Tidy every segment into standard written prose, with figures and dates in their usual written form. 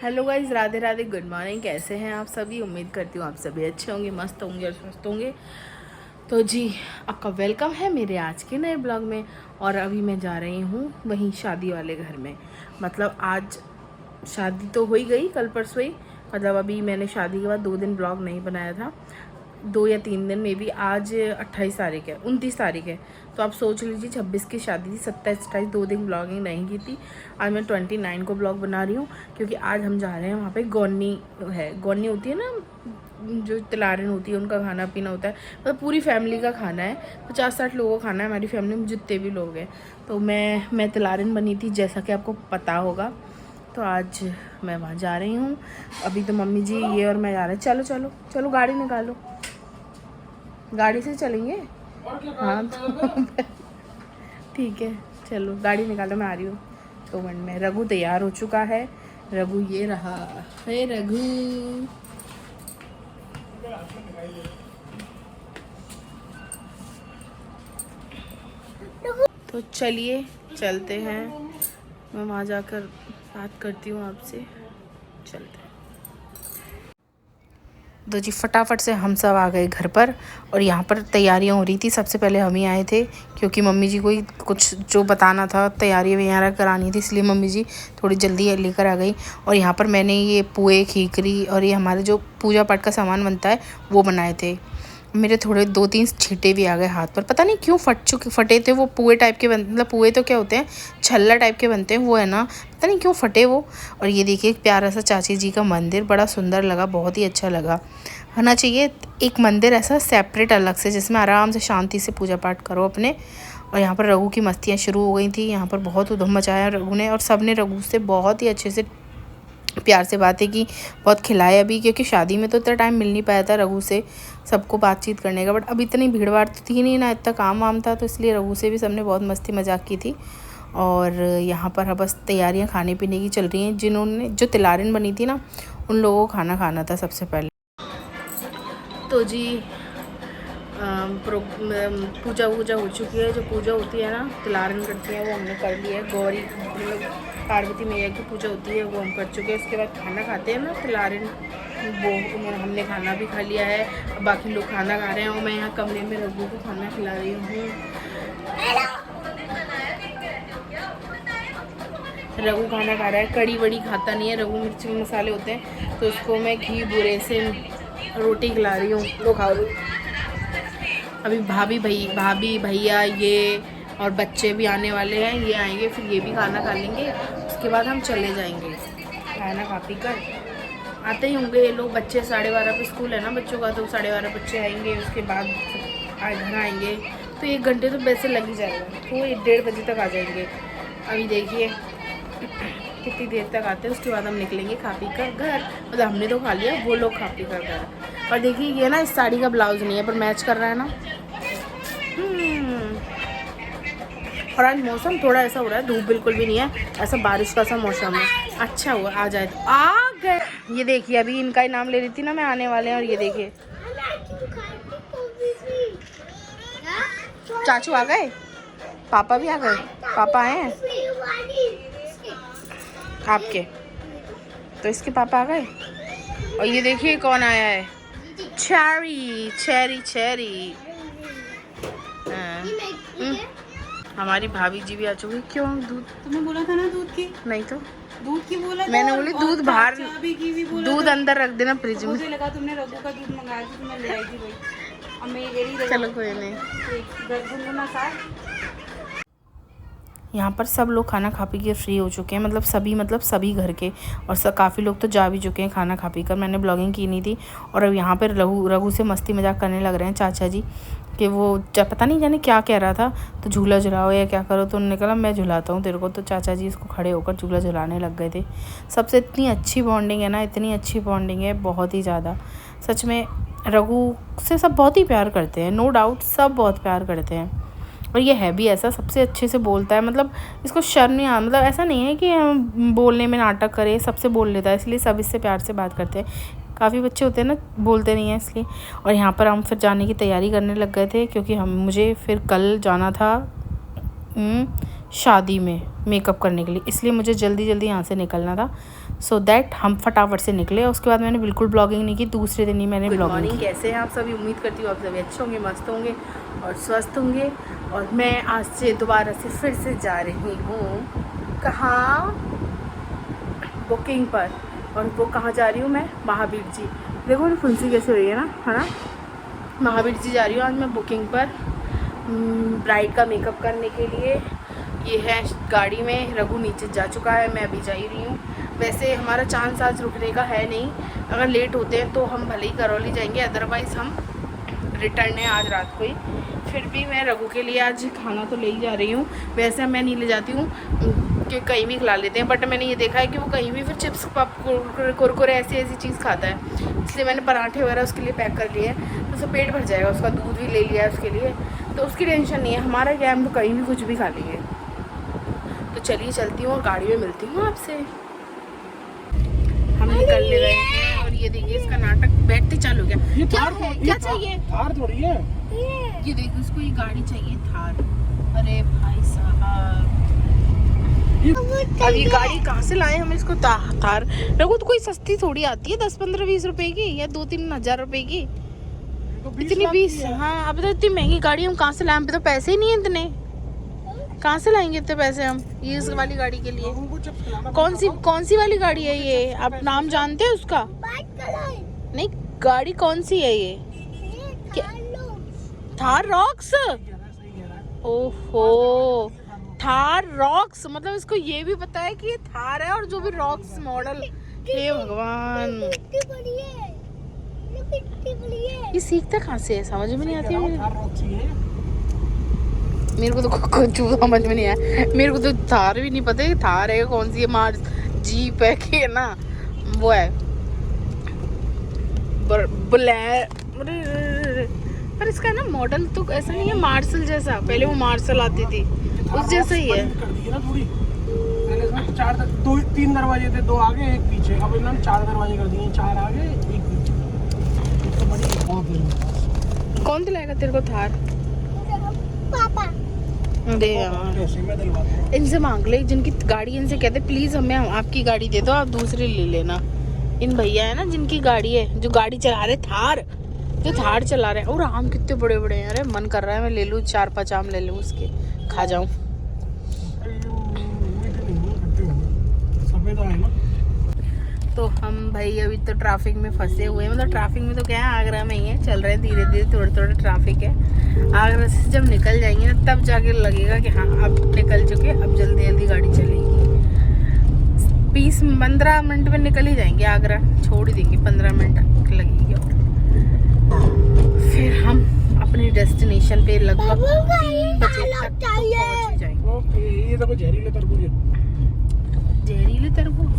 Hello guys, Radhe Radhe, good morning. कैसे हैं आप सभी? उम्मीद करती हूँ आप सभी अच्छे होंगे, मस्त होंगे और स्वस्थ होंगे। तो जी, आपका वेलकम है मेरे आज के नए ब्लॉग में। और अभी मैं जा रही हूँ वहीं शादी वाले घर में। मतलब आज शादी तो हो ही गई, कल परसों ही। मतलब अभी मैंने शादी के बाद 2 दिन ब्लॉग नहीं बनाया था, 2 या 3 दिन में भी। आज 28 तारीख है, 29 तारीख है, तो आप सोच लीजिए 26 की शादी थी, 27 28 2 दिन ब्लॉगिंग नहीं की थी। आज मैं 29 को ब्लॉग बना रही हूँ, क्योंकि आज हम जा रहे हैं वहाँ पे। गौनी है, गौनी होती है ना, जो तिलारन होती है, उनका खाना पीना होता है। मतलब पूरी फैमिली का खाना है, 50-60 लोगों का खाना है हमारी फैमिली में, जितने भी लोग हैं। तो मैं तिलारन बनी थी, जैसा कि आपको पता होगा। तो आज मैं वहाँ जा रही हूँ। अभी तो मम्मी जी ये और मैं जा रहे हैं। चलो चलो चलो, गाड़ी निकालो, गाड़ी से चलेंगे। हाँ तो ठीक है, चलो गाड़ी निकालो, मैं आ रही हूँ 2 मिनट में। रघु तैयार हो चुका है, रघु ये रहा है रघु। तो चलिए चलते हैं, मैं वहाँ जाकर बात करती हूँ आपसे। चलते हैं। तो जी फटाफट से हम सब आ गए घर पर, और यहाँ पर तैयारियाँ हो रही थी। सबसे पहले हम ही आए थे, क्योंकि मम्मी जी को ही कुछ जो बताना था, तैयारी वगैरह करानी थी, इसलिए मम्मी जी थोड़ी जल्दी लेकर आ गई। और यहाँ पर मैंने ये पुए, खीकरी और ये हमारे जो पूजा पाठ का सामान बनता है वो बनाए थे। मेरे थोड़े 2-3 छींटे भी आ गए हाथ पर, पता नहीं क्यों फटे थे वो। पुए टाइप के मतलब पुए तो क्या होते हैं, छल्ला टाइप के बनते हैं वो, है ना, पता नहीं क्यों फटे वो। और ये देखिए प्यारा सा चाची जी का मंदिर, बड़ा सुंदर लगा, बहुत ही अच्छा लगा। होना चाहिए एक मंदिर ऐसा सेपरेट अलग से, जिसमें आराम से शांति से पूजा पाठ करो अपने। और यहाँ पर रघु की मस्तियाँ शुरू हो गई थी। यहाँ पर बहुत उधम मचाया रघु ने, और सब ने रघु से बहुत ही अच्छे से प्यार से बातें की, बहुत खिलाया भी, क्योंकि शादी में तो इतना टाइम मिल नहीं पाया था रघु से सबको बातचीत करने का। बट अब इतनी भीड़ भाड़ तो थी नहीं ना, इतना काम वाम था, तो इसलिए रघु से भी सबने बहुत मस्ती मजाक की थी। और यहाँ पर बस तैयारियाँ खाने पीने की चल रही हैं। जिन्होंने जो तिलारिन बनी थी ना, उन लोगों को खाना खाना था सबसे पहले। तो जी पूजा वूजा हो चुकी है। जो पूजा होती है ना, तिलारन करती हैं, वो हमने कर लिया है। गौरी मतलब पार्वती मैया की पूजा होती है, वो हम कर चुके हैं। उसके बाद खाना खाते हैं ना तिलारन, वो हमने खाना भी खा लिया है। बाकी लोग खाना खा रहे हैं, और मैं यहाँ कमरे में रघु को खाना खिला रही हूँ। रघु खाना खा रहा है, कड़ी वड़ी खाता नहीं है रघु, मिर्च मसाले होते हैं, तो उसको मैं घी बुरे से रोटी खिला रही हूँ, लो खाओ। अभी भाभी भैया ये और बच्चे भी आने वाले हैं, ये आएंगे, फिर ये भी खाना खा लेंगे। उसके बाद हम चले जाएंगे खाना खा पी कर। आते ही होंगे ये लोग, बच्चे 12:30 पे स्कूल है ना बच्चों का, तो 12:30 बच्चे आएंगे। उसके बाद घर आएंगे, तो 1 घंटे तो वैसे लग ही जाएगा, तो 1-1:30 बजे तक आ जाएंगे। अभी देखिए कितनी देर तक आते हैं, उसके बाद हम निकलेंगे खा पी कर घर। मतलब हमने तो खा लिया, वो लोग खा पी कर घर। और देखिए ये ना, इस साड़ी का ब्लाउज नहीं है, पर मैच कर रहा है ना। और आज मौसम थोड़ा ऐसा हो रहा है, धूप बिल्कुल भी नहीं है, ऐसा बारिश का सा मौसम है। अच्छा हुआ आ जाए, तो आ गए। ये देखिए अभी इनका ही नाम ले रही थी ना मैं, आने वाले हैं। और ये देखिए चाचू आ गए, पापा भी आ गए, पापा आए हैं आपके, तो इसके पापा आ गए। और ये देखिए कौन आया है, चेरी चेरी चेरी। हमारी भाभी जी भी आ चुकी। क्यों दूध तुमने बोला था ना दूध की? नहीं तो दूध की बोला था, मैंने बोली दूध बाहर, दूध अंदर रख देना फ्रिज में। मुझे लगा तुमने रघु का दूध मंगाया था, तुम्हें ले आई थी भाई। अब मैं ये चलो कोई नहीं। गुनगुना साग। यहाँ पर सब लोग खाना खा पी के फ्री हो चुके हैं, मतलब सभी घर के, और काफ़ी लोग तो जा भी चुके हैं खाना खा पी कर। मैंने ब्लॉगिंग की नहीं थी। और अब यहाँ पर रघु से मस्ती मजाक करने लग रहे हैं चाचा जी, कि वो पता नहीं जाने क्या कह रहा था, तो झूला झुलाओ या क्या करो, तो उन्होंने कहा मैं झुलाता हूँ तेरे को। तो चाचा जी इसको खड़े होकर झूला झुलाने लग गए थे। सबसे इतनी अच्छी बॉन्डिंग है ना, इतनी अच्छी बॉन्डिंग है, बहुत ही ज़्यादा। सच में रघु से सब बहुत ही प्यार करते हैं, नो डाउट, सब बहुत प्यार करते हैं। और ये है भी ऐसा, सबसे अच्छे से बोलता है, मतलब इसको शर्म नहीं आ, मतलब ऐसा नहीं है कि बोलने में नाटक करे, सबसे बोल लेता है, इसलिए सब इससे प्यार से बात करते हैं। काफ़ी बच्चे होते हैं ना बोलते नहीं हैं, इसलिए। और यहाँ पर हम फिर जाने की तैयारी करने लग गए थे, क्योंकि मुझे फिर कल जाना था शादी में मेकअप करने के लिए, इसलिए मुझे जल्दी जल्दी यहाँ से निकलना था। सो दैट हम फटाफट से निकले। उसके बाद मैंने बिल्कुल ब्लॉगिंग नहीं की, दूसरे दिन ही मैंने ब्लॉगिंग की। कैसे हैं आप सभी? उम्मीद करती हूँ आप सभी अच्छे होंगे, मस्त होंगे और स्वस्थ होंगे। और मैं आज से दोबारा से फिर से जा रही हूँ कहाँ, बुकिंग पर। और वो कहाँ जा रही हूँ मैं? महावीर जी। देखो मेरी फुंसी कैसे हुई है ना, महावीर जी जा रही हूँ आज मैं बुकिंग पर, ब्राइड का मेकअप करने के लिए। ये है गाड़ी में, रघु नीचे जा चुका है, मैं अभी जा ही रही हूँ। वैसे हमारा चांस आज रुकने का है नहीं, अगर लेट होते हैं तो हम भले ही करौली जाएंगे, अदरवाइज़ हम रिटर्न है आज रात को ही। फिर भी मैं रघु के लिए आज खाना तो ले ही जा रही हूँ। वैसे मैं नहीं ले जाती हूँ कि कहीं भी खिला लेते हैं, बट मैंने ये देखा है कि वो कहीं भी फिर चिप्स पप कुरकुरे ऐसी चीज़ खाता है, इसलिए मैंने पराठे वगैरह उसके लिए पैक कर लिए हैं। तो उसका पेट भर जाएगा, उसका दूध भी ले लिया है उसके लिए, तो उसकी टेंशन नहीं है। हमारा क्या, हम तो कहीं भी कुछ भी खा लेंगे। तो चलिए चलती हूँ और गाड़ी में मिलती हूँ आपसे। हम निकल ले रहे हैं और ये देखिए इसका नाटक बैठते चालू हो गया। क्या है, क्या चाहिए? थार थोड़ी है ये देखो, उसको ये गाड़ी चाहिए, थार। अरे भाई साहब, अब ये गाड़ी कहाँ से लाए हम इसको? थार रघु तो कोई सस्ती थोड़ी आती है, 10-15-20 रुपए की या 2-3 हज़ार रुपए की। इतनी 20? हाँ, अब तो इतनी महंगी गाड़ी हम कहाँ से लाए? हम पे तो पैसे ही नहीं है इतने, कहाँ से लाएंगे इतने पैसे हम ये इस वाली गाड़ी के लिए? कौन सी वाली गाड़ी है ये? आप नाम जानते हैं उसका? नहीं, गाड़ी कौन सी है ये? थार रॉक्स। ओहो, थार रॉक्स, मतलब इसको ये भी पता है कि ये थार है और जो भी रॉक्स मॉडल। हे भगवान, ये सीखता कहाँ से है? समझ में नहीं आती है मेरे को तो कुछ समझ में नहीं आया। मेरे को तो थार भी नहीं पता है थार है कौन सी है, मार्स जीप है कि ना वो है पर इसका ना मॉडल तो ऐसा नहीं है मार्शल जैसा, पहले वो मार्शल आती थी उस जैसा ही है। पहले 3 दरवाजे थे, 2 आगे 1 पीछे, अब इन्होंने 4 दरवाजे कर दिए, 4 आगे 1 पीछे। तो बड़ी कौन दिलाएगा तेरे को थार? पापा। अरे यार, इनसे मांग ले, जिनकी गाड़ी, इनसे कहते प्लीज हमें आपकी गाड़ी दे दो, आप दूसरी ले लेना। इन भैया है ना जिनकी गाड़ी है, जो गाड़ी चला रहे थार, जो थार चला रहे हैं। और आम कितने बड़े बड़े हैं, अरे मन कर रहा है मैं ले लूँ 4-5 आम ले लूँ उसके, खा जाऊँ। तो हम भाई अभी तो ट्रैफिक में फंसे हुए हैं, मतलब ट्रैफिक में तो क्या है, आगरा में ही है, चल रहे हैं धीरे धीरे, थोड़ा ट्रैफिक है। आगरा से जब निकल जाएंगे ना तब जाके लगेगा कि हाँ अब निकल चुके, अब जल्दी जल्दी गाड़ी चलेगी। 20-15 मिनट में निकल ही जाएंगे आगरा, छोड़ ही देंगे, 15 मिनट लगेगी और फिर हम अपने डेस्टिनेशन पे लगभग 3 बजे तक पहुँच जाएंगे। ये देखो जहरीले तरबूज, जहरीले तरबूज।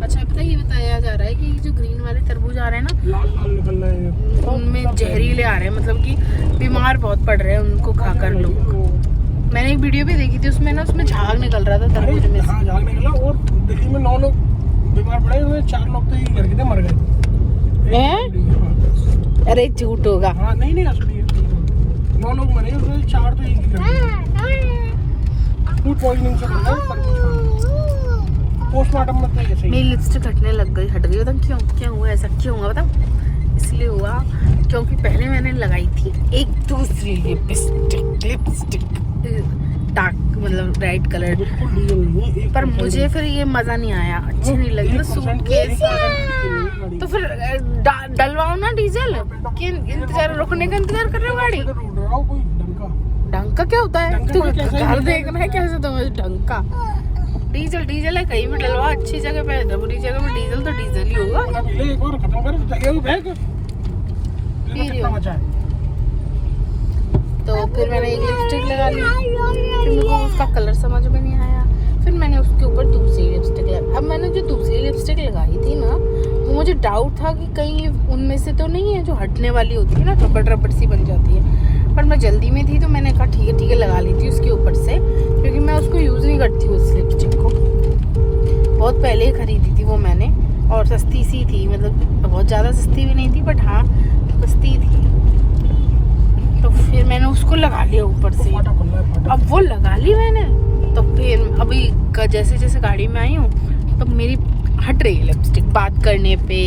अच्छा, पता ये बताया जा रहा है कि जो ग्रीन वाले तरबूज आ रहे हैं ना, लाल निकल रहे हैं, उनमें जहरीले आ रहे हैं, मतलब कि बीमार बहुत पड़ रहे हैं उनको खाकर लोग। मैंने एक वीडियो भी देखी थी, उसमें ना उसमें झाग निकल रहा था तरबूज में। हाँ, झाग निकला और दिल्ली में 9 लोग बीमार पड़े हुए, 4 लोग तो ये घर के थे, मर गए। हैं? अरे झूठ होगा। हाँ, नहीं असली है, 9 लोग मरे, उसमें 4 तो एक ही घर, फूड पॉइजनिंग से मर गए। पोस्टमार्टम में तो ऐसे ही। मेरी लिपस्टिक हट गई, बताओ क्यों हुआ ऐसा, क्यों हुआ बताओ? इसलिए हुआ क्योंकि पहले मैंने लगाई थी एक दूसरी लिपस्टिक डार्क, मतलब रेड कलर, पर मुझे फिर ये मज़ा नहीं आया, अच्छी नहीं लगी। तो सूटकेस तो फिर डलवाओ ना डीजल, कि इंतजार, रुकने का इंतजार कर रहे हो गाड़ी? ढंग क्या होता है? तू घर देखना है कैसे तुम्हें ढंग का? डीजल है, कहीं भी डलवा, अच्छी जगह पे, बुरी जगह पे डीजल तो डीजल ही होगा। तो फिर मैंने एक लिपस्टिक लगा ली, फिर मेरे को उसका कलर समझ में नहीं आया, फिर मैंने उसके ऊपर दूसरी लिपस्टिक लगाई। अब मैंने जो दूसरी लिपस्टिक लगाई थी ना, वो मुझे डाउट था कि कहीं उनमें से तो नहीं है जो हटने वाली होती है ना, रबड़ सी बन जाती है, पर मैं जल्दी में थी तो मैंने कहा ठीक है लगा ली थी उसके ऊपर से, क्योंकि मैं उसको यूज़ नहीं करती उस लिपस्टिक को, बहुत पहले ही खरीदी थी वो मैंने, और सस्ती सी थी, मतलब बहुत ज़्यादा सस्ती भी नहीं थी, बट हाँ सस्ती थी। तो फिर मैंने उसको लगा लिया ऊपर से, अब वो लगा ली मैंने, तो फिर अभी जैसे जैसे गाड़ी में आई हूँ तो मेरी हट रही है लिपस्टिक बात करने पे।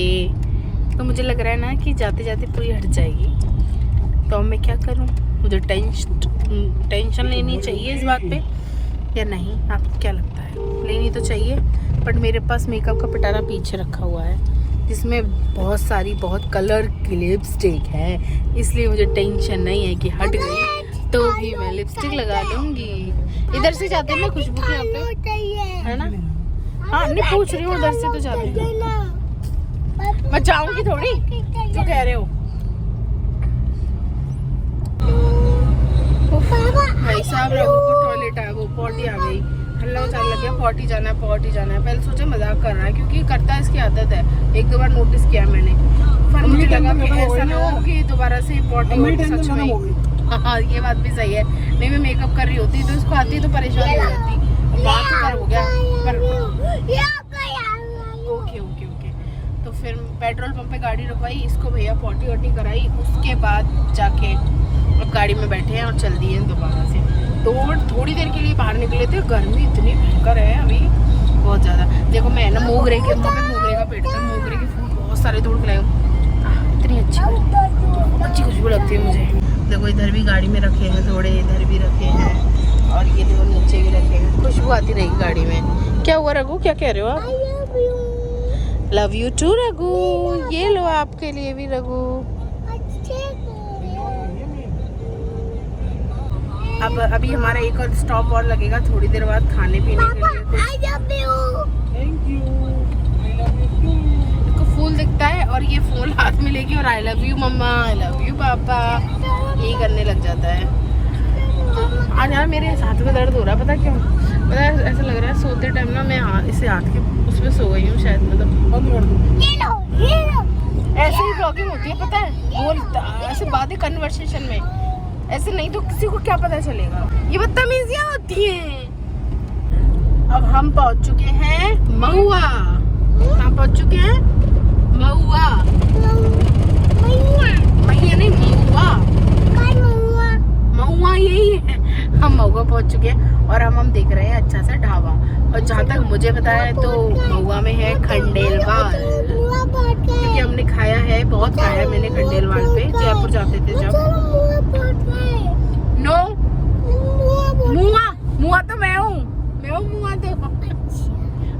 तो मुझे लग रहा है ना कि जाते जाते पूरी हट जाएगी। तो अब मैं क्या करूं? मुझे टेंशन लेनी चाहिए इस बात पे या नहीं? आपको क्या लगता है? लेनी तो चाहिए, बट मेरे पास मेकअप का पिटारा पीछे रखा हुआ है जिसमें बहुत कलर की लिपस्टिक है, इसलिए मुझे टेंशन नहीं है कि हट गई तो भी मैं लिपस्टिक लगा लूंगी। इधर से जाते हैं ना खुशबू के यहाँ पे, है ना? हाँ नहीं पूछ रही हूँ, उधर से तो जाते हैं। मैं जाऊंगी थोड़ी, जो कह रहे हो। भाई साहब रघु को टॉयलेट आ, वो पॉटी आ गई, हल्ला मचाने लग गया, पॉटी जाना है। पहले सोचे मजाक कर रहा है क्योंकि करता है, इसकी आदत है, 1-2 बार नोटिस किया मैंने। फिर मुझे लगा कि ऐसा ना हो कि दोबारा से पॉटी सच में। हाँ ये बात भी सही है। नहीं मैं मेकअप कर रही होती तो इसको आती तो परेशान हो जाती, बात तो कर हो गया पर ओके। तो फिर पेट्रोल पंप पे गाड़ी रुकवाई, इसको भैया पॉटी वॉटी कराई, उसके बाद जाके अब गाड़ी में बैठे हैं और चल दिए दोबारा से। तो थोड़ी देर के लिए बाहर निकले थे, गर्मी इतनी भयंकर है अभी, बहुत ज़्यादा। देखो मैं ना मोगरे के मोगरे का पेड़ था, मोगरे के फूल बहुत सारे तोड़ के लाई हूँ, इतनी अच्छी खुशबू लगती है मुझे। देखो इधर भी गाड़ी में रखे हैं थोड़े, इधर भी रखे हैं और ये देखो नीचे भी रखे हैं, खुशबू आती रहेगी गाड़ी में। क्या हुआ रघु, क्या कह रहे हो आप? लव यू टू रघु, ये लो आपके लिए भी रघु। अब अभी हमारा एक और स्टॉप और लगेगा थोड़ी देर बाद खाने पीने के लिए कुछ। Thank you, I love you too. इसको फूल दिखता है और ये फूल हाथ में लेगी और I love you mamma, I love you papa यही करने लग जाता है। आज यार मेरे हाथ में दर्द हो रहा है, पता क्यों? पता है ऐसा लग रहा है सोते टाइम ना मैं इसे हाथ के उसमें सो गई हूँ शायद, मतलब ऐसे ही ब्लॉगिंग होती है पता है, बोल ऐसे बातें कन्वर्सेशन में, ऐसे नहीं तो किसी को क्या पता चलेगा, ये बदतमीजियां होती हैं। अब हम पहुंच चुके हैं महुआ। कहाँ पहुंच चुके हैं? महुआ। मैया नहीं महुआ, महुआ यही है। हम महुआ पहुंच चुके हैं और हम देख रहे हैं अच्छा सा ढाबा, और जहाँ तक मुझे पता है तो महुआ में है खंडेलवाल, क्योंकि हमने खाया है, बहुत खाया है मैंने खंडेलवाल पे, जयपुर जाते थे जब। नो मुआ तो मैं हूँ मुआ तो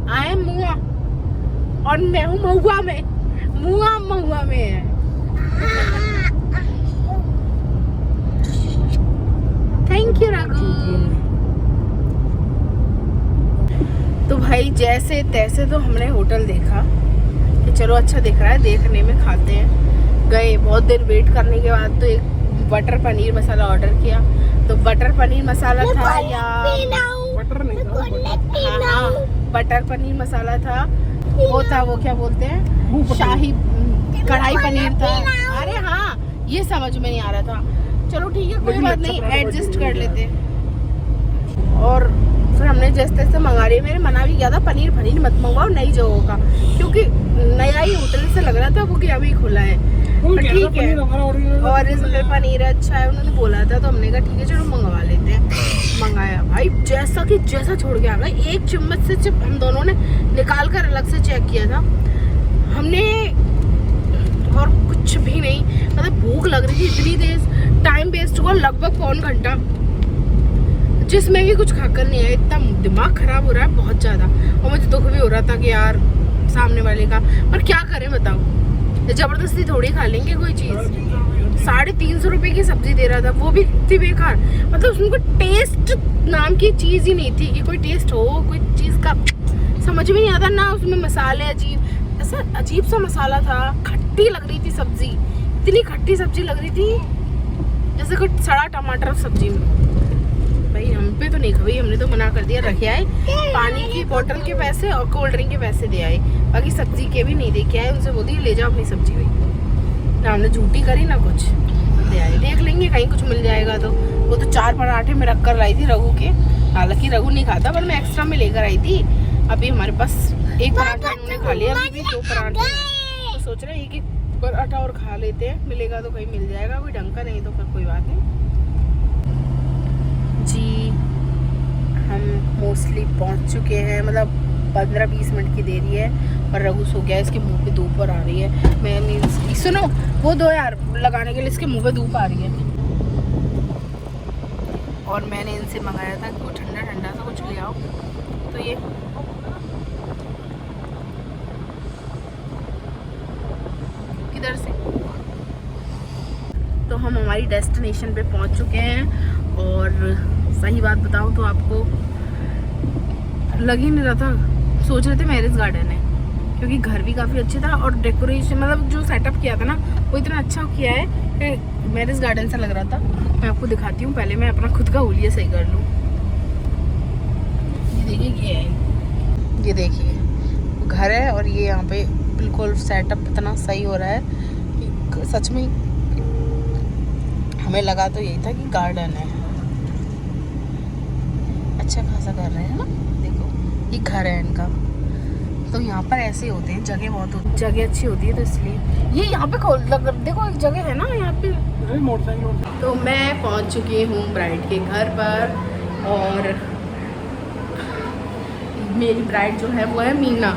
आई एम मुआ, और मैं हूँ महुआ में, महुआ में है। Thank you Raghu. तो भाई जैसे तैसे तो हमने होटल देखा कि चलो अच्छा दिख रहा है, देखने में खाते हैं। गए, बहुत देर वेट करने के बाद तो एक बटर पनीर मसाला ऑर्डर किया। तो बटर पनीर मसाला था या बटर नहीं था, हाँ बटर पनीर मसाला था, वो था वो क्या बोलते हैं, शाही कढ़ाई पनीर था। अरे हाँ ये समझ में नहीं आ रहा था, चलो ठीक है कोई बात नहीं, एडजस्ट कर लेते। और फिर हमने जैसे तैसे मंगा रही, मैंने मना भी किया था पनीर फनीर मत मंगवाओ नई जगहों का, क्योंकि नया ही होटल से लग रहा था वो कि अभी खुला है। ठीक है ओरिजिनल पनीर अच्छा है उन्होंने बोला था, तो हमने कहा ठीक है चलो मंगवा लेते हैं। मंगाया भाई जैसा छोड़ के आ गया, एक चम्मच से हम दोनों ने निकाल कर अलग से चेक किया था हमने, और कुछ भी नहीं, मतलब भूख लग रही थी इतनी देर, टाइम वेस्ट हुआ लगभग पौन घंटा, जिसमें भी कुछ खाकर नहीं आया। इतना दिमाग खराब हो रहा है बहुत ज़्यादा, और मुझे दुख भी हो रहा था कि यार सामने वाले का, पर क्या करें बताओ, जबरदस्ती थोड़ी खा लेंगे कोई चीज़। 350 रुपये की सब्जी दे रहा था, वो भी इतनी बेकार, मतलब उसमें कोई टेस्ट नाम की चीज़ ही नहीं थी कि कोई टेस्ट हो, कोई चीज़ का समझ में नहीं आता ना, उसमें मसाले अजीब, ऐसा अजीब सा मसाला था, खट्टी लग रही थी सब्जी, इतनी खट्टी सब्जी लग रही थी जैसे कोई सड़ा टमाटर सब्जी में। भाई हम पे तो नहीं खाई, हमने तो मना कर दिया, रखे आए पानी की बोतल के पैसे और कोल्ड ड्रिंक के पैसे दे आए, बाकी सब्जी के भी नहीं दे के आए। उनसे बोल दिए ले जाओ अपनी सब्जी, भाई ना हमने झूठी करी ना कुछ, दे आए, देख लेंगे कहीं कुछ मिल जाएगा तो। वो तो 4 पराठे में रख कर लाई थी रघु के, हालांकि रघु नहीं खाता पर मैं एक्स्ट्रा में लेकर आई थी। अभी हमारे पास एक पराठा उन्होंने खा लिया, अभी भी 2 पराठे, तो सोच रहे हैं एक पराठा और खा लेते हैं, मिलेगा तो कहीं मिल जाएगा कोई ढंग का, नहीं तो फिर कोई बात नहीं जी। हम मोस्टली पहुंच चुके हैं, मतलब 15-20 मिनट की देरी है और रघु सो गया, इसके मुंह पे धूप और आ रही है। मैं सुनो वो दो यार लगाने के लिए, इसके मुंह पे धूप आ रही है। और मैंने इनसे मंगाया था कि वो ठंडा ठंडा सा कुछ ले आओ, तो ये किधर से, तो हम हमारी डेस्टिनेशन पे पहुंच चुके हैं। और सही बात बताऊं तो आपको लग ही नहीं रहा था, सोच रहे थे मैरिज गार्डन है, क्योंकि घर भी काफ़ी अच्छा था और डेकोरेशन मतलब जो सेटअप किया था ना वो इतना अच्छा किया है कि मैरिज गार्डन सा लग रहा था। मैं आपको दिखाती हूँ, पहले मैं अपना खुद का हुलिया सही कर लूँ। ये देखिए, ये देखिए घर है और ये यहाँ पे बिल्कुल सेटअप इतना सही हो रहा है कि सच में हमें लगा तो यही था कि गार्डन है। अच्छा खासा कर रहे हैं ना, देखो ये घर है इनका। तो यहाँ पर ऐसे होते हैं, जगह बहुत होती है, जगह अच्छी होती है तो इसलिए ये यहाँ पे देखो एक जगह है ना यहाँ पे मोटरसाइकिल। तो मैं पहुँच चुकी हूँ ब्राइड के घर पर और मेरी ब्राइड जो है वो है मीना।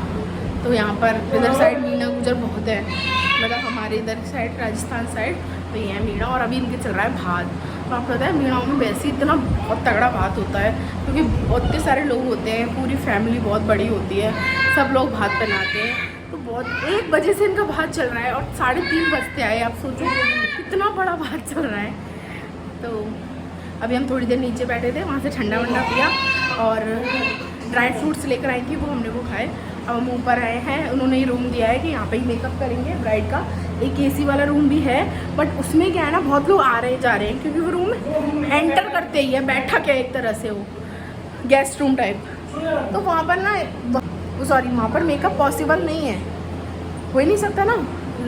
तो यहाँ पर इधर साइड मीना गुजर बहुत है, मतलब हमारे इधर साइड राजस्थान साइड, तो ये है मीना। और अभी इनके चल रहा है भात। तो आपको पता है मीनाओं में वैसे ही इतना बहुत तगड़ा भात होता है, क्योंकि बहुत सारे लोग होते हैं, पूरी फैमिली बहुत बड़ी होती है, सब लोग भात बनाते हैं। तो बहुत 1 बजे से इनका भात चल रहा है और 3:30 बजते आए। आप सोचो कितना बड़ा भात चल रहा है। तो अभी हम थोड़ी देर नीचे बैठे थे, वहाँ से ठंडा वंडा पिया और ड्राई फ्रूट्स लेकर आई थी, वो हमने वो खाए। अब हम ऊपर आए हैं, उन्होंने ही रूम दिया है कि यहाँ पे ही मेकअप करेंगे ब्राइड का। एक एसी वाला रूम भी है, बट उसमें क्या है ना, बहुत लोग आ रहे जा रहे हैं, क्योंकि वो रूम एंटर करते ही है बैठक है एक तरह से, वो गेस्ट रूम टाइप। तो वहाँ पर ना वहाँ पर मेकअप पॉसिबल नहीं है, हो ही नहीं सकता ना,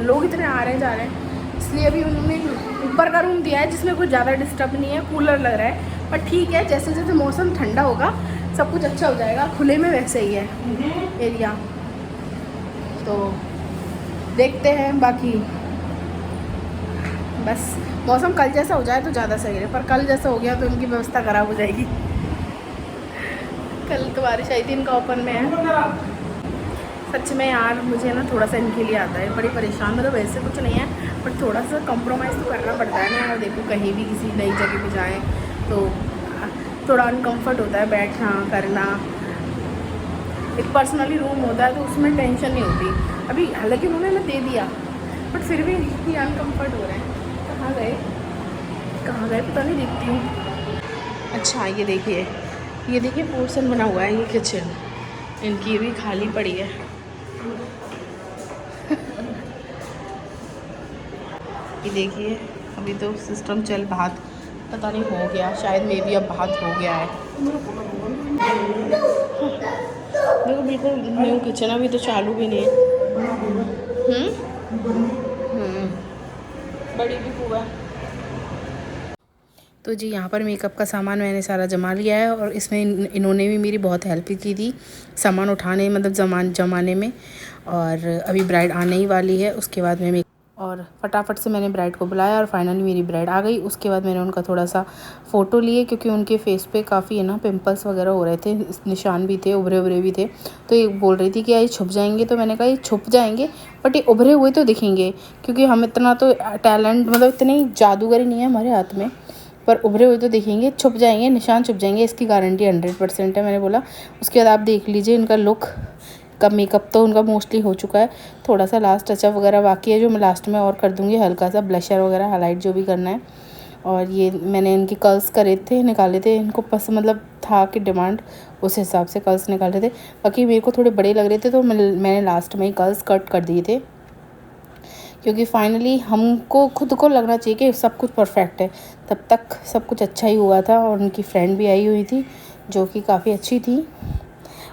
लोग इतने आ रहे जा रहे हैं। इसलिए अभी उन्होंने ऊपर का रूम दिया है जिसमें कुछ ज़्यादा डिस्टर्ब नहीं है, कूलर लग रहा है। पर ठीक है, जैसे जैसे मौसम ठंडा होगा सब कुछ अच्छा हो जाएगा। खुले में वैसे ही है एरिया, तो देखते हैं। बाकी बस मौसम कल जैसा हो जाए तो ज़्यादा सही है, पर कल जैसा हो गया तो इनकी व्यवस्था खराब हो जाएगी। कल तो बारिश आई थी, इनका ओपन में है। सच में यार मुझे ना थोड़ा सा इनके लिए आता है, बड़ी परेशान, मतलब वैसे कुछ नहीं है, बट थोड़ा सा कंप्रोमाइज़ तो करना पड़ता है ना। देखो कहीं भी किसी नई जगह पे जाएँ तो थोड़ा अनकम्फर्ट होता है बैठना करना। एक पर्सनली रूम होता है तो उसमें टेंशन नहीं होती। अभी हालांकि उन्होंने हमें दे दिया, बट फिर भी ये अनकम्फर्ट हो रहे हैं। कहाँ गए पता नहीं, दिखती हूँ। अच्छा ये देखिए पोर्शन बना हुआ है, ये किचन इनकी भी खाली पड़ी है। ये देखिए अभी तो सिस्टम चल भात पता नहीं हो गया, शायद मे भी अब भात हो गया है। देखो बिल्कुल न्यू किचन, अभी तो चालू भी नहीं है। बड़ी भी हुआ। तो जी यहाँ पर मेकअप का सामान मैंने सारा जमा लिया है और इसमें इन्होंने भी मेरी बहुत हेल्प की थी सामान उठाने, मतलब जमाने में। और अभी ब्राइड आने ही वाली है, उसके बाद मैं और फटाफट से मैंने ब्राइड को बुलाया और फाइनली मेरी ब्राइड आ गई। उसके बाद मैंने उनका थोड़ा सा फ़ोटो लिए, क्योंकि उनके फेस पे काफ़ी है ना पिंपल्स वगैरह हो रहे थे, निशान भी थे, उभरे भी थे। तो ये बोल रही थी कि ये छुप जाएंगे, तो मैंने कहा ये छुप जाएंगे बट ये उभरे हुए तो दिखेंगे, क्योंकि हम इतना तो टैलेंट मतलब इतनी जादूगरी नहीं है हमारे हाथ में, पर उभरे हुए तो दिखेंगे, छुप जाएंगे, निशान छुप जाएंगे, इसकी गारंटी 100% है। मैंने बोला उसके बाद आप देख लीजिए इनका लुक का, मेकअप तो उनका मोस्टली हो चुका है, थोड़ा सा लास्ट टचअप वगैरह बाकी है जो मैं लास्ट में और कर दूँगी, हल्का सा ब्लशर वगैरह हाईलाइट जो भी करना है। और ये मैंने इनके कर्ल्स करे थे, निकाले थे, इनको पसंद मतलब था कि डिमांड, उस हिसाब से कर्ल्स निकाले थे। बाकी मेरे को थोड़े बड़े लग रहे थे तो मैंने लास्ट में ही कर्ल्स कट कर दिए थे, क्योंकि फाइनली हमको खुद को लगना चाहिए कि सब कुछ परफेक्ट है। तब तक सब कुछ अच्छा ही हुआ था। और उनकी फ्रेंड भी आई हुई थी जो कि काफ़ी अच्छी थी।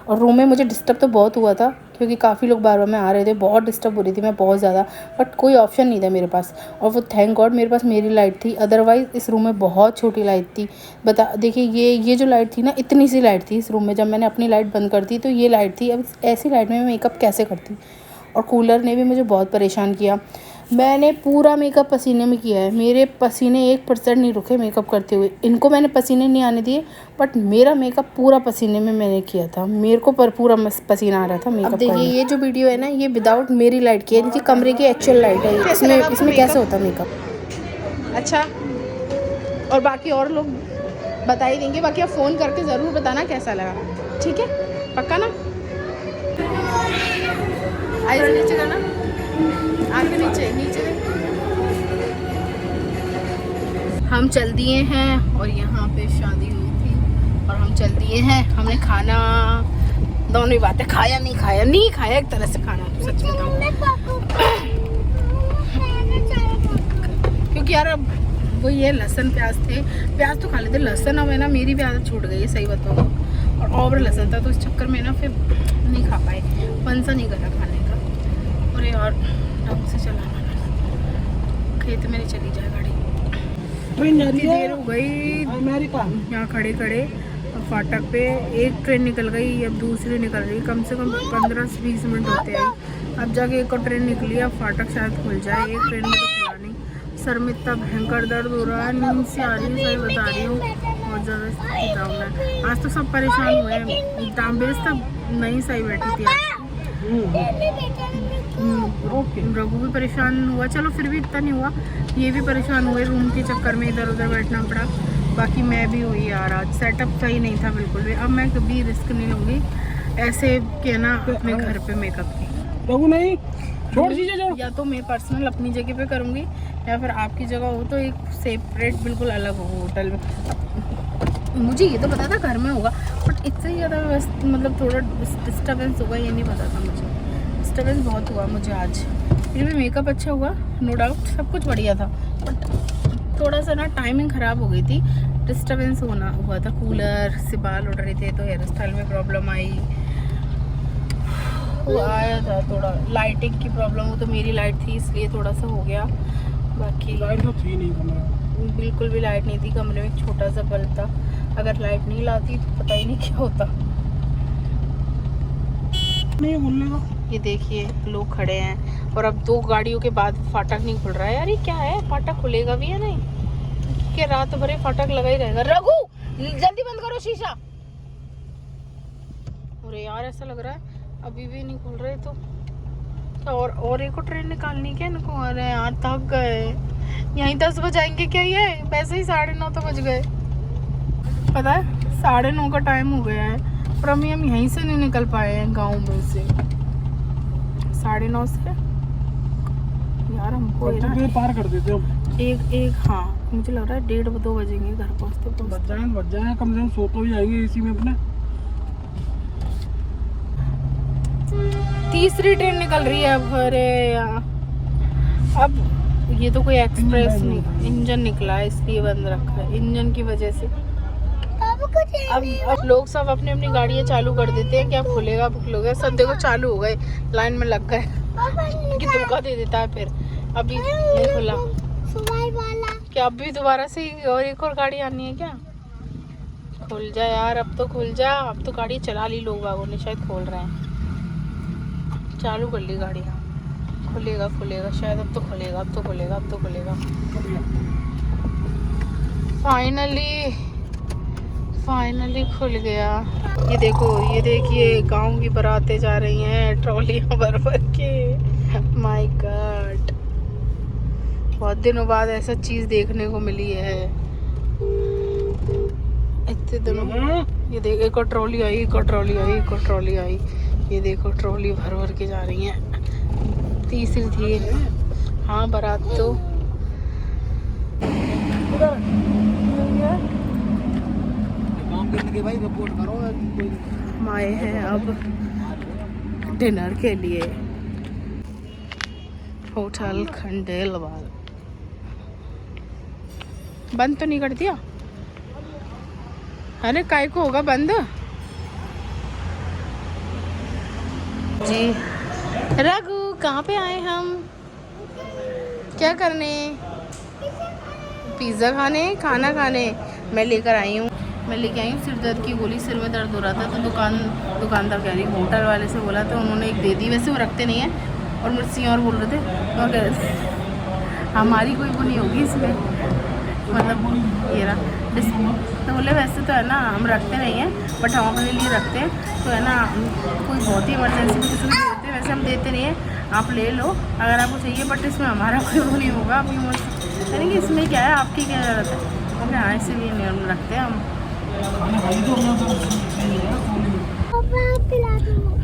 और रूम में मुझे डिस्टर्ब तो बहुत हुआ था, क्योंकि काफ़ी लोग बार बार में आ रहे थे, बहुत डिस्टर्ब हो रही थी मैं बहुत ज़्यादा, बट कोई ऑप्शन नहीं था मेरे पास। और वो थैंक गॉड मेरे पास मेरी लाइट थी, अदरवाइज़ इस रूम में बहुत छोटी लाइट थी। देखिए ये जो लाइट थी ना, इतनी सी लाइट थी इस रूम में। जब मैंने अपनी लाइट बंद कर दी तो ये लाइट थी, अब ऐसी लाइट में मैं मेकअप कैसे करती। और कूलर ने भी मुझे बहुत परेशान किया। मैंने पूरा मेकअप पसीने में किया है, मेरे पसीने 1% नहीं रुके मेकअप करते हुए। इनको मैंने पसीने नहीं आने दिए, बट मेरा मेकअप पूरा पसीने में मैंने किया था। मेरे को पर पूरा पसीना आ रहा था मेकअप। देखिए ये जो वीडियो है ना, ये विदाउट मेरी लाइट की है, इनकी कमरे की एक्चुअल लाइट है। इसमें कैसे होता मेकअप। अच्छा, और बाकी और लोग बता ही देंगे, बाकी आप फ़ोन करके ज़रूर बताना कैसा लगा, ठीक है? पक्का ना? आइए नीचे करना, आगे नीचे नीचे। हम चल दिए हैं और यहाँ पे शादी हुई थी और हम चल दिए हैं। हमने खाना, दोनों ही बातें, खाया नहीं खाया एक तरह से खाना, तो सच बताऊँ क्योंकि यार अब वो ये लहसुन प्याज थे, प्याज तो खा लेते, लहसुन अब है ना मेरी भी आदत छूट गई है, सही बताऊँ, और लहसुन था तो इस चक्कर में ना फिर नहीं खा पाए, मन सा नहीं करा खाने का। और यार ढंग से चलाना, खेत में नहीं चली जाए गाड़ी, इतनी देर हो गई यहाँ खड़े खड़े फाटक पे। एक ट्रेन निकल गई, अब दूसरी निकल रही, कम से कम 15-20 मिनट होते हैं, अब जाके एक और ट्रेन निकली, अब फाटक शायद खुल जाए। एक ट्रेन में तो खुला नहीं। सर में इतना भयंकर दर्द हो रहा है, नींद से आ रही है, सही बता रही हूँ, बहुत ज़्यादा डाउन है। आज तो सब परेशान हुए हैं, टाइम तब नहीं सही बैठी थी आज। रघु भी परेशान हुआ, चलो फिर भी इतना नहीं हुआ, ये भी परेशान हुए, रूम के चक्कर में इधर उधर बैठना पड़ा। बाकी मैं भी हुई यार, आज सेटअप सही नहीं था बिल्कुल भी। अब मैं कभी रिस्क नहीं लूँगी ऐसे के ना अपने घर पे मेकअप की। रघु नहीं, छोड़ दीजिए जो। या तो मैं पर्सनल अपनी जगह पे करूँगी, या फिर आपकी जगह हो तो एक सेपरेट बिल्कुल अलग हो होटल में। मुझे ये तो पता था घर में होगा, बट इससे ज़्यादा मतलब थोड़ा डिस्टर्बेंस होगा ये नहीं पता था मुझे। डिस्टर्बेंस बहुत हुआ मुझे आज, फिर भी मेकअप अच्छा हुआ, नो डाउट, सब कुछ बढ़िया था, बट थोड़ा सा ना टाइमिंग ख़राब हो गई थी, डिस्टर्बेंस हुआ था। कूलर से बाल उड़ रहे थे तो हेयर स्टाइल में प्रॉब्लम आई, वो आया था थोड़ा लाइटिंग की प्रॉब्लम, वो तो मेरी लाइट थी इसलिए थोड़ा सा हो गया। बाकी लाइट तो थी नहीं कमरे, बिल्कुल भी लाइट नहीं थी कमरे में, एक छोटा सा बल्ब था, अगर लाइट नहीं लाती तो पता ही नहीं क्या होता। नहीं बोलने का। ये देखिए लोग खड़े हैं और अब 2 गाड़ियों के बाद फाटक नहीं खुल रहा है। यार ये क्या है, फाटक खुलेगा भी या नहीं कि रात भरे फाटक लगा ही रहेगा? रघु जल्दी बंद करो शीशा। अरे यार ऐसा लग रहा है अभी भी नहीं खुल रहे, तो और एक ट्रेन निकालनी क्या इनको? अरे यार थक गए, यहीं 10 बजाएंगे क्या? ये वैसे ही 9:30 तो बज गए, पता है 9:30 का टाइम हो गया है, और हम यहीं से नहीं निकल पाए हैं गाँव में से। 9:30 से यार हमको पार कर देते हम एक हाँ मुझे लग रहा है 1:30-2 बजेंगे घर पहुँचते। बच जाए कम से कम, सो तो भी जाएंगे एसी में अपने। तीसरी ट्रेन निकल रही है अब। अरे यार अब ये तो कोई एक्सप्रेस नहीं, इंजन निकला है इसलिए बंद रखा है, इंजन की वजह से। अब लोग सब अपनी अपनी गाड़ियाँ चालू कर देते हैं, क्या खुलेगा खुलेगा, सब देखो चालू हो गए, लाइन में लग गए कि धोखा दे देता है। फिर अभी नहीं खुला, क्या अभी दोबारा से और एक और गाड़ी आनी है क्या? खुल जा यार, अब तो खुल जा, अब तो गाड़ी चला ली लोग बागों ने, शायद खोल रहे हैं, चालू कर ली गाड़ी। खुलेगा शायद, अब तो खुलेगा। फाइनली खुल गया। ये देखिए गांव की बारातें जा रही हैं ट्रॉलियां भर के। माय गॉड, बहुत दिनों बाद ऐसा चीज देखने को मिली है, इतने दिनों। ये देख एक और ट्रॉली आई, ये देखो ट्रॉली भर के जा रही हैं, तीसरी थी। हाँ बारात तो भाई रिपोर्ट करो। हम आए हैं अब डिनर के लिए होटल खंडेलवाल। बंद तो नहीं कर दिया? अरे काय को होगा बंद जी। रघु कहाँ पे आए हम, क्या करने? पिज़्ज़ा खाने, खाना खाने। मैं लेके आई हूँ सिर दर्द की गोली, सिर में दर्द हो रहा था तो दुकानदार कह रही होटल वाले से बोला तो उन्होंने एक दे दी, वैसे वो रखते नहीं है, और मुझसे और बोल रहे थे और कह रहे थे हमारी कोई वो नहीं होगी इसमें, मतलब ये रहा तो बोले वैसे तो है ना हम रखते नहीं हैं बट हम अपने लिए रखते हैं, तो है ना कोई बहुत ही इमरजेंसी में किसी को देते हैं, वैसे हम देते नहीं हैं, आप ले लो अगर आपको चाहिए, बट इसमें हमारा कोई वो नहीं होगा, आपकी मुझसे यानी कि इसमें क्या है, आपकी क्या ज़रूरत है, ओके हाँ इसीलिए नहीं हम रखते हैं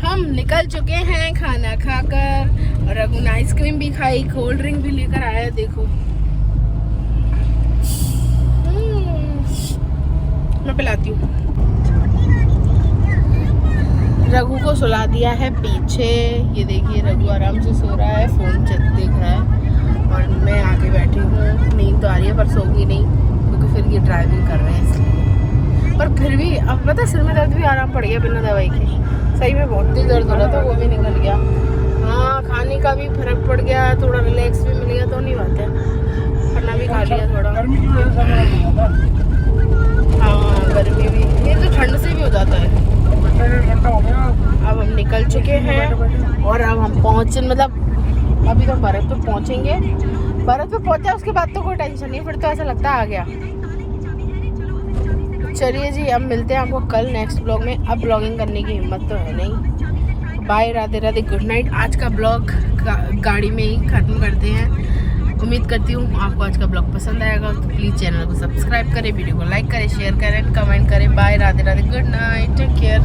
हम निकल चुके हैं खाना खाकर, और रघु ने आइसक्रीम भी खाई, कोल्ड ड्रिंक भी लेकर आया, देखो मैं पिलाती हूँ। रघु को सुला दिया है पीछे, ये देखिए रघु आराम से सो रहा है, फोन देख रहा है, और मैं आगे बैठी हूँ, नींद तो आ रही है पर सोऊंगी नहीं क्योंकि फिर ये ड्राइविंग कर रहे हैं इसलिए, पर फिर भी अब पता सिर में दर्द भी आराम पड़ गया बिना दवाई के, सही में बहुत ही दर्द हो रहा था वो भी निकल गया। हाँ खाने का भी फर्क पड़ गया, थोड़ा रिलैक्स भी मिल गया, तो नहीं बात है, खाना भी खा लिया थोड़ा। हाँ गर्मी भी, ये तो ठंड से भी हो जाता है। अब हम निकल चुके हैं और अब हम पहुँचे, मतलब अभी तो बर्फ़ पे पहुँचेंगे, बर्फ़ पे पहुँचा उसके बाद तो कोई टेंशन नहीं, फिर तो ऐसा लगता है आ गया। चलिए जी अब मिलते हैं आपको कल नेक्स्ट ब्लॉग में, अब ब्लॉगिंग करने की हिम्मत तो है नहीं। Bye, Radhe Radhe, good night. आज का ब्लॉग गाड़ी में ही ख़त्म करते हैं। उम्मीद करती हूँ आपको आज का ब्लॉग पसंद आएगा, तो प्लीज़ चैनल को सब्सक्राइब करें, वीडियो को लाइक करें, शेयर करें, कमेंट करें। Bye, Radhe Radhe, good night, take care.